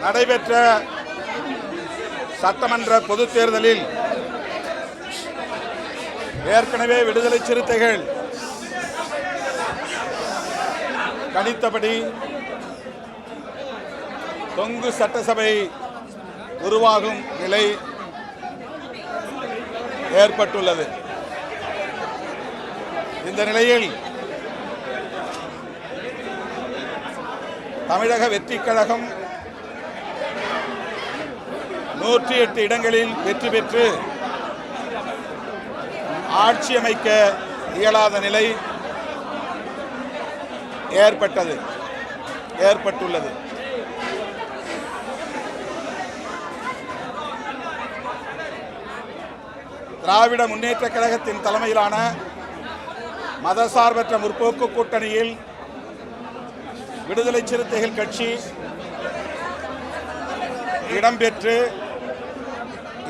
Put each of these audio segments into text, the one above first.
நடைபெற்ற சட்டமன்ற பொதுத் தேர்தலில் ஏற்கனவே விடுதலை சிறுத்தைகள் கணித்தபடி தொங்கு சட்டசபை உருவாகும் நிலை ஏற்பட்டுள்ளது. இந்த நிலையில் தமிழக வெற்றிக் கழகம் 108 இடங்களில் வெற்றி பெற்று ஆட்சி அமைக்க இயலாத நிலை ஏற்பட்டுள்ளது. திராவிட முன்னேற்ற கழகத்தின் தலைமையிலான மதசார்பற்ற முற்போக்கு கூட்டணியில் விடுதலை சிறுத்தைகள் கட்சி இடம்பெற்று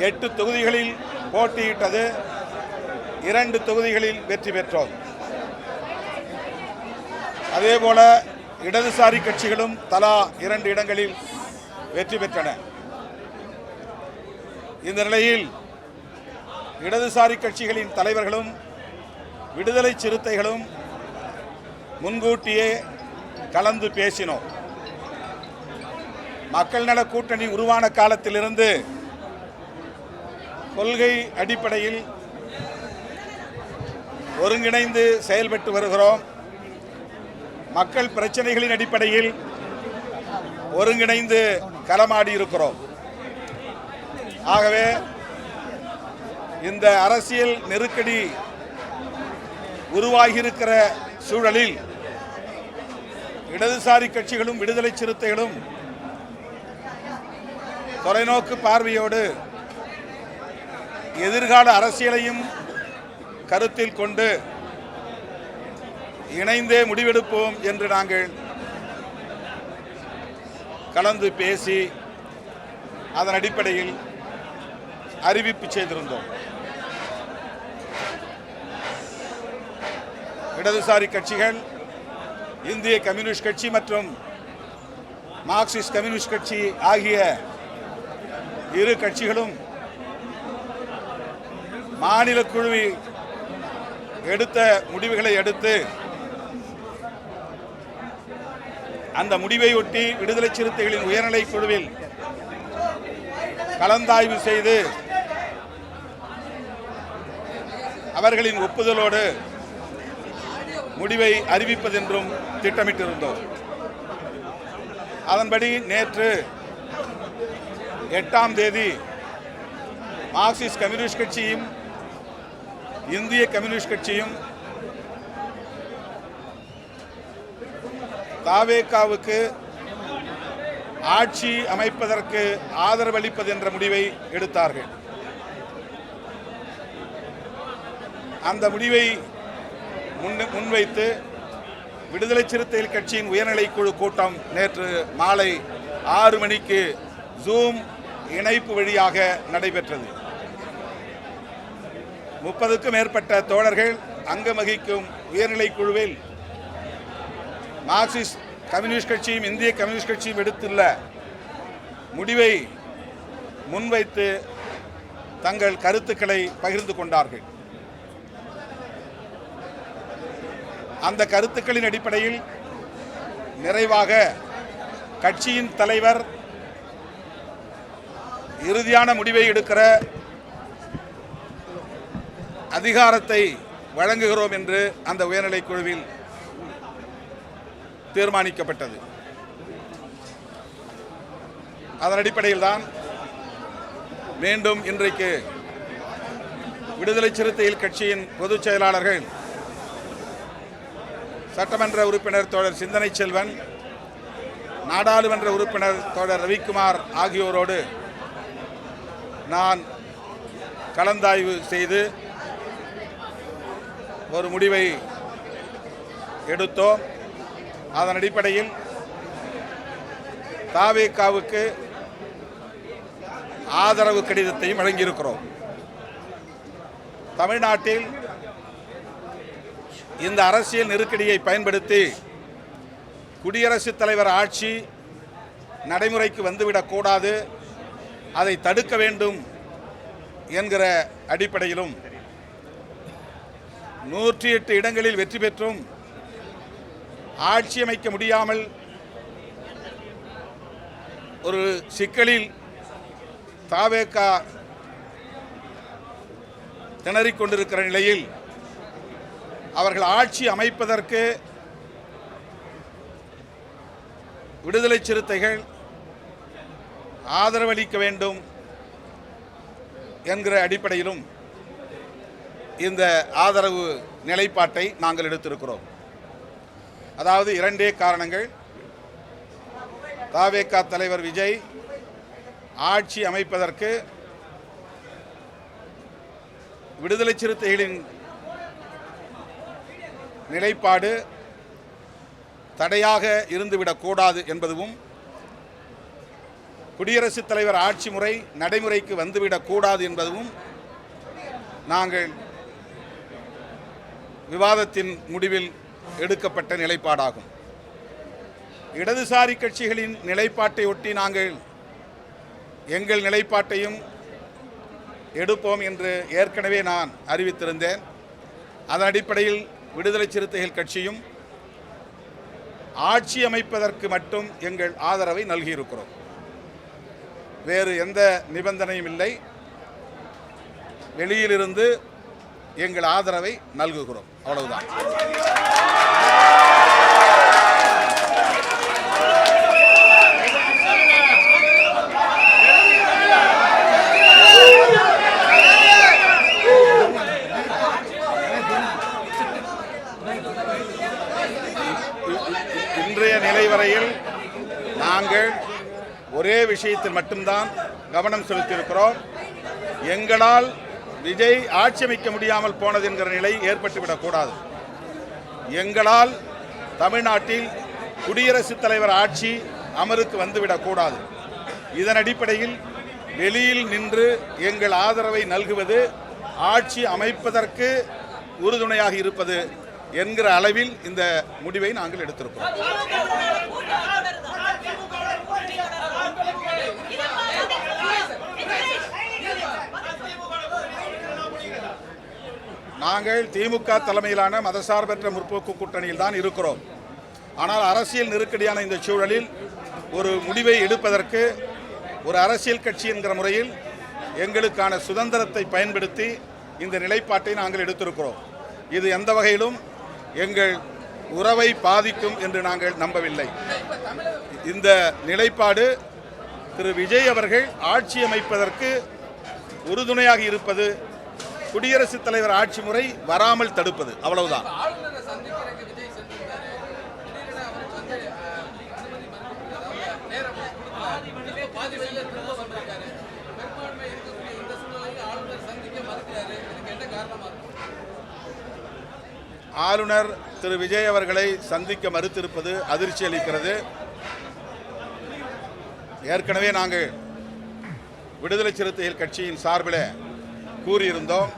8 தொகுதிகளில் போட்டியிட்டது. 2 தொகுதிகளில் வெற்றி பெற்றோம். அதேபோல இடதுசாரி கட்சிகளும் தலா 2 இடங்களில் வெற்றி பெற்றன. இந்த நிலையில் இடதுசாரி கட்சிகளின் தலைவர்களும் விடுதலை சிறுத்தைகளும் முன்கூட்டியே கலந்து பேசினோம். மக்கள் நல கூட்டணி உருவான காலத்திலிருந்து கொள்கை அடிப்படையில் ஒருங்கிணைந்து செயல்பட்டு வருகிறோம். மக்கள் பிரச்சனைகளின் அடிப்படையில் ஒருங்கிணைந்து களமாடி இருக்கிறோம். ஆகவே இந்த அரசியல் நெருக்கடி உருவாகியிருக்கிற சூழலில் இடதுசாரி கட்சிகளும் விடுதலை சிறுத்தைகளும் தொலைநோக்கு பார்வையோடு எதிர்கால அரசியலையும் கருத்தில் கொண்டு இணைந்தே முடிவெடுப்போம் என்று நாங்கள் கலந்து பேசி அதன் அடிப்படையில் அறிவிப்பு செய்திருந்தோம். இடதுசாரி கட்சிகள் இந்திய கம்யூனிஸ்ட் கட்சி மற்றும் மார்க்சிஸ்ட் கம்யூனிஸ்ட் கட்சி ஆகிய இரு கட்சிகளும் மாநில குழுவில் எடுத்த முடிவுகளை அடுத்து அந்த முடிவை ஒட்டி விடுதலை சிறுத்தைகளின் உயர்நிலை குழுவில் கலந்தாய்வு செய்து அவர்களின் ஒப்புதலோடு முடிவை அறிவிப்பதென்றும் திட்டமிட்டிருந்தோம். அதன்படி நேற்று 8ஆம் தேதி மார்க்சிஸ்ட் கம்யூனிஸ்ட் கட்சியும் இந்திய கம்யூனிஸ்ட் கட்சியும் தாவேகாவுக்கு ஆட்சி அமைப்பதற்கு ஆதரவு அளிப்பது என்ற முடிவை எடுத்தார்கள். அந்த முடிவை முன்வைத்து விடுதலை சிறுத்தைகள் கட்சியின் உயர்நிலை குழு கூட்டம் நேற்று மாலை 6 மணிக்கு ஜூம் இணைப்பு வழியாக நடைபெற்றது. 30க்கும் மேற்பட்ட தோழர்கள் அங்கம் வகிக்கும் உயர்நிலை குழுவில் மார்க்சிஸ்ட் கம்யூனிஸ்ட் கட்சியும் இந்திய கம்யூனிஸ்ட் கட்சியும் எடுத்துள்ள முடிவை முன்வைத்து தங்கள் கருத்துக்களை பகிர்ந்து கொண்டார்கள். அந்த கருத்துக்களின் அடிப்படையில் நிறைவாக கட்சியின் தலைவர் இறுதியான முடிவை எடுக்கிற அதிகாரத்தை வழங்குகிறோம் என்று அந்த உயர்நிலை குழுவில் தீர்மானிக்கப்பட்டது. அதன் அடிப்படையில் தான் மீண்டும் இன்றைக்கு விடுதலை சிறுத்தைகள் கட்சியின் பொதுச் செயலாளர்கள் சட்டமன்ற உறுப்பினர் தோழர் சிந்தனை செல்வன், நாடாளுமன்ற உறுப்பினர் தோழர் ரவிக்குமார் ஆகியோரோடு நான் கலந்தாய்வு செய்து ஒரு முடிவை எடுத்தோம். அதன் அடிப்படையில் தாவேகாவுக்கு ஆதரவு கடிதத்தையும் வழங்கியிருக்கிறோம். தமிழ்நாட்டில் இந்த அரசியல் நெருக்கடியை பயன்படுத்தி குடியரசுத் தலைவர் ஆட்சி நடைமுறைக்கு வந்துவிடக்கூடாது, அதை தடுக்க வேண்டும் என்கிற அடிப்படையிலும் 108 இடங்களில் வெற்றி பெற்றும் ஆட்சி அமைக்க முடியாமல் ஒரு சிக்கலில் தவேக திணறிக் கொண்டிருக்கிற நிலையில் அவர்கள் ஆட்சி அமைப்பதற்கு விடுதலை சிறுத்தைகள் ஆதரவளிக்க வேண்டும் என்கிற அடிப்படையிலும் இந்த ஆதரவு நிலைப்பாட்டை நாங்கள் எடுத்திருக்கிறோம். அதாவது இரண்டே காரணங்கள். தவேக தலைவர் விஜய் ஆட்சி அமைப்பதற்கு விடுதலை சிறுத்தைகளின் நிலைப்பாடு தடையாக இருந்துவிடக்கூடாது என்பதும், குடியரசுத் தலைவர் ஆட்சி முறை நடைமுறைக்கு வந்துவிடக்கூடாது என்பதும் நாங்கள் விவாதத்தின் முடிவில் எடுக்கப்பட்ட நிலைப்பாடாகும். இடதுசாரி கட்சிகளின் நிலைப்பாட்டை ஒட்டி நாங்கள் எங்கள் நிலைப்பாட்டையும் எடுப்போம் என்று ஏற்கனவே நான் அறிவித்திருந்தேன். அதன் அடிப்படையில் விடுதலை சிறுத்தைகள் கட்சியும் ஆட்சி அமைப்பதற்கு மட்டும் எங்கள் ஆதரவை நல்கியிருக்கிறோம். வேறு எந்த நிபந்தனையும் இல்லை. வெளியிலிருந்து எங்கள் ஆதரவை நல்குகிறோம், அவ்வளவுதான். இன்றைய நிலை வரையில் நாங்கள் ஒரே விஷயத்தில் மட்டும்தான் கவனம் செலுத்தியிருக்கிறோம். எங்களால் விஜய் ஆட்சி அமைக்க முடியாமல் போனது என்கிற நிலை ஏற்பட்டுவிடக்கூடாது. எங்களால் தமிழ்நாட்டில் குடியரசுத் தலைவர் ஆட்சி அமலுக்கு வந்துவிடக்கூடாது. இதன் அடிப்படையில் வெளியில் நின்று எங்கள் ஆதரவை நல்குவது ஆட்சி அமைப்பதற்கு உறுதுணையாக இருப்பது என்கிற அளவில் இந்த முடிவை நாங்கள் எடுத்திருக்கிறோம். நாங்கள் திமுக தலைமையிலான மதசார்பற்ற முற்போக்கு கூட்டணியில் தான் இருக்கிறோம். ஆனால் அரசியல் நெருக்கடியான இந்த சூழலில் ஒரு முடிவை எடுப்பதற்கு ஒரு அரசியல் கட்சி என்கிற முறையில் எங்களுக்கான சுதந்திரத்தை பயன்படுத்தி இந்த நிலைப்பாட்டை நாங்கள் எடுத்திருக்கிறோம். இது எந்த வகையிலும் எங்கள் உறவை பாதிக்கும் என்று நாங்கள் நம்பவில்லை. இந்த நிலைப்பாடு திரு விஜய் அவர்கள் ஆட்சி அமைப்பதற்கு உறுதுணையாக இருப்பது, குடியரசுத் தலைவர் ஆட்சி முறை வராமல் தடுப்பது, அவ்வளவுதான். ஆளுநர் திரு விஜய் அவர்களை சந்திக்க மறுத்திருப்பது அதிர்ச்சி அளிக்கிறது. ஏற்கனவே நாங்கள் விடுதலை சிறுத்தைகள் கட்சியின் சார்பில் கூறியிருந்தோம்.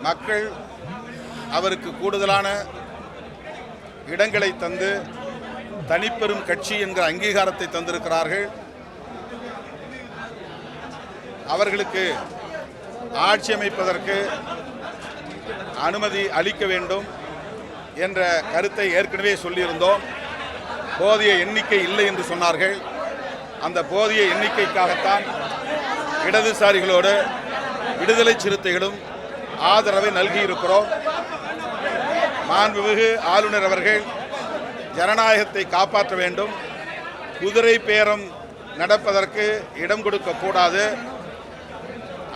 மக்கள் அவருக்கு கூடுதலான இடங்களை தந்து தனிப்பெரும் கட்சி என்கிற அங்கீகாரத்தை தந்திருக்கிறார்கள். அவர்களுக்கு ஆட்சி அமைப்பதற்கு அனுமதி அளிக்க வேண்டும் என்ற கருத்தை ஏற்கனவே சொல்லியிருந்தோம். போதிய எண்ணிக்கை இல்லை என்று சொன்னார்கள். அந்த போதிய எண்ணிக்கைக்காகத்தான் இடதுசாரிகளோடு விடுதலை சிறுத்தைகளும் ஆதரவை நல்கியிருக்கிறோம். மாண்புமிகு ஆளுநர் அவர்கள் ஜனநாயகத்தை காப்பாற்ற வேண்டும், குதிரை பேரம் நடப்பதற்கு இடம் கொடுக்கக்கூடாது,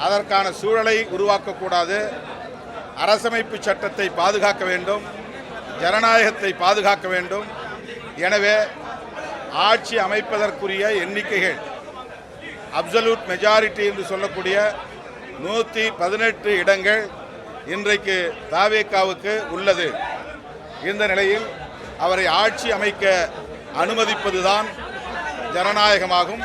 அதற்கான சூழலை உருவாக்கக்கூடாது, அரசமைப்பு சட்டத்தை பாதுகாக்க வேண்டும், ஜனநாயகத்தை பாதுகாக்க வேண்டும். எனவே ஆட்சி அமைப்பதற்குரிய எண்ணிக்கைகள் அப்சல்யூட் மெஜாரிட்டி என்று சொல்லக்கூடிய 118 இடங்கள் இன்றைக்கு தவேகாவுக்கு உள்ளது. இந்த நிலையில் அவரை ஆட்சி அமைக்க அனுமதிப்பதுதான் ஜனநாயகமாகும்.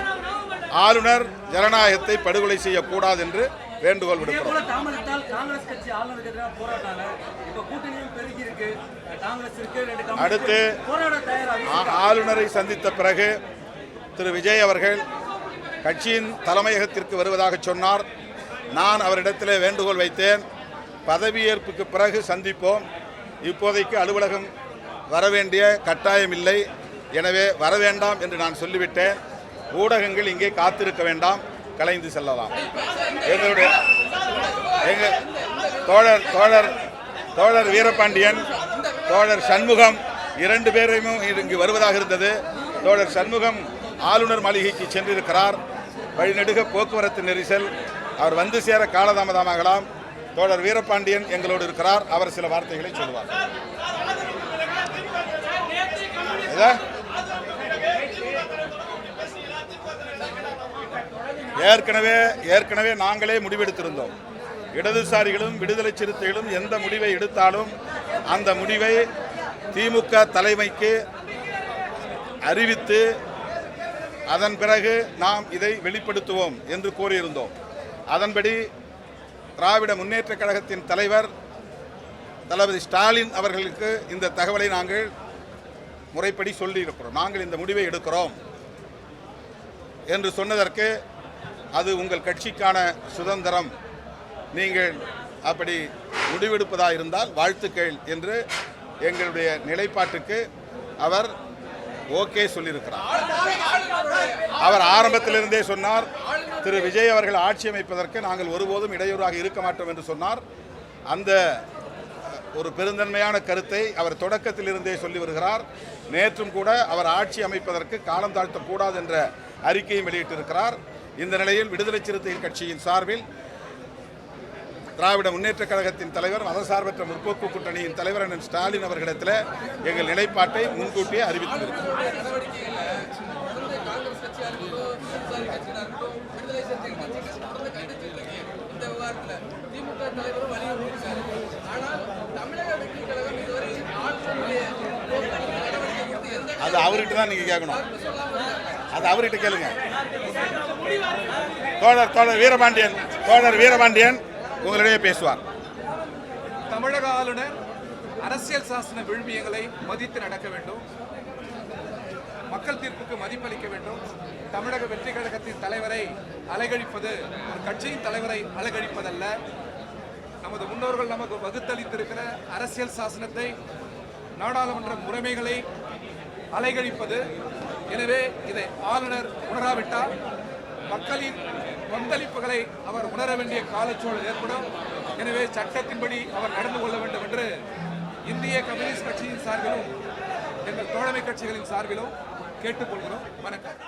ஆளுநர் ஜனநாயகத்தை படுகொலை செய்யக்கூடாது என்று வேண்டுகோள் விடுக்கிறோம். அடுத்து ஆளுநரை சந்தித்த பிறகு திரு விஜய் அவர்கள் கட்சியின் தலைமையகத்திற்கு வருவதாக சொன்னார். நான் அவரிடத்திலே வேண்டுகோள் வைத்தேன், பதவியேற்புக்கு பிறகு சந்திப்போம், இப்போதைக்கு அலுவலகம் வரவேண்டிய கட்டாயம் இல்லை, எனவே வரவேண்டாம் என்று நான் சொல்லிவிட்டேன். ஊடகங்கள் இங்கே காத்திருக்க வேண்டாம், கலைந்து செல்லலாம். எங்களுடைய தோழர் வீரபாண்டியன், தோழர் சண்முகம் இரண்டு பேரையும் இங்கு வருவதாக இருந்தது. தோழர் சண்முகம் ஆளுநர் மாளிகைக்கு சென்றிருக்கிறார். வழிநெடுக போக்குவரத்து நெரிசல், அவர் வந்து சேர காலதாமதமாகலாம். தோழர் வீரபாண்டியன் எங்களோடு இருக்கிறார், அவர் சில வார்த்தைகளை சொல்லுவார். ஏற்கனவே நாங்களே முடிவெடுத்திருந்தோம். இடதுசாரிகளும் விடுதலை சிறுத்தைகளும் எந்த முடிவை எடுத்தாலும் அந்த முடிவை திமுக தலைமைக்கு அறிவித்து அதன் பிறகு நாம் இதை வெளிப்படுத்துவோம் என்று கூறியிருந்தோம். அதன்படி திராவிட முன்னேற்ற கழகத்தின் தலைவர் தளபதி ஸ்டாலின் அவர்களுக்கு இந்த தகவலை நாங்கள் முறைப்படி சொல்லியிருக்கிறோம். நாங்கள் இந்த முடிவை எடுக்கிறோம் என்று சொன்னதற்கு, அது உங்கள் கட்சிக்கான சுதந்திரம், நீங்கள் அப்படி முடிவெடுப்பதாக இருந்தால் வாழ்த்துக்கள் என்று எங்களுடைய நிலைப்பாட்டுக்கு அவர் ஓகே சொல்லியிருக்கிறார். அவர் ஆரம்பத்திலிருந்தே சொன்னார், திரு விஜய் அவர்கள் ஆட்சி அமைப்பதற்கு நாங்கள் ஒருபோதும் இடையூறாக இருக்க மாட்டோம் என்று சொன்னார். அந்த ஒரு பெருந்தன்மையான கருத்தை அவர் தொடக்கத்திலிருந்தே சொல்லி வருகிறார். நேற்றும் கூட அவர் ஆட்சி அமைப்பதற்கு காலம் தாழ்த்தக்கூடாது என்ற அறிக்கையை வெளியிட்டிருக்கிறார். இந்த நிலையில் விடுதலை சிறுத்தைகள் கட்சியின் சார்பில் திராவிட முன்னேற்ற கழகத்தின் தலைவர், மதசார்பற்ற முற்போக்கு கூட்டணியின் தலைவர் அண்ணன் ஸ்டாலின் அவர்களிடத்தில் எங்கள் நிலைப்பாட்டை முன்கூட்டியே அறிவித்திருக்கிறோம். அது அவர்கிட்ட தான் நீங்க கேட்கணும், அது அவர்கிட்ட கேளுங்க. தோழர் வீரபாண்டியன் உங்களிடையே பேசுவார். தமிழக ஆளுநர் அரசியல் சாசன விழுமியங்களை மதித்து நடக்க வேண்டும், மக்கள் தீர்ப்புக்கு மதிப்பளிக்க வேண்டும். தமிழக வெற்றி கழகத்தின் தலைவரை அலைகழிப்பது ஒரு கட்சியின் தலைவரை அலைகழிப்பதல்ல. நமது முன்னோர்கள் நமக்கு வகுத்தளித்திருக்கிற அரசியல் சாசனத்தை, நாடாளுமன்ற முறைமைகளை அலைகழிப்பது. எனவே இதை ஆளுநர் உணராவிட்டால் மக்களின் கொந்தளிப்புகளை அவர் உணர வேண்டிய காலச்சூழல் ஏற்படும். எனவே சட்டத்தின்படி அவர் நடந்து கொள்ள வேண்டும் என்று இந்திய கம்யூனிஸ்ட் கட்சியின் சார்பிலும் எங்கள் தோழமை கட்சிகளின் சார்பிலும் கேட்டுக்கொள்கிறோம். வணக்கம்.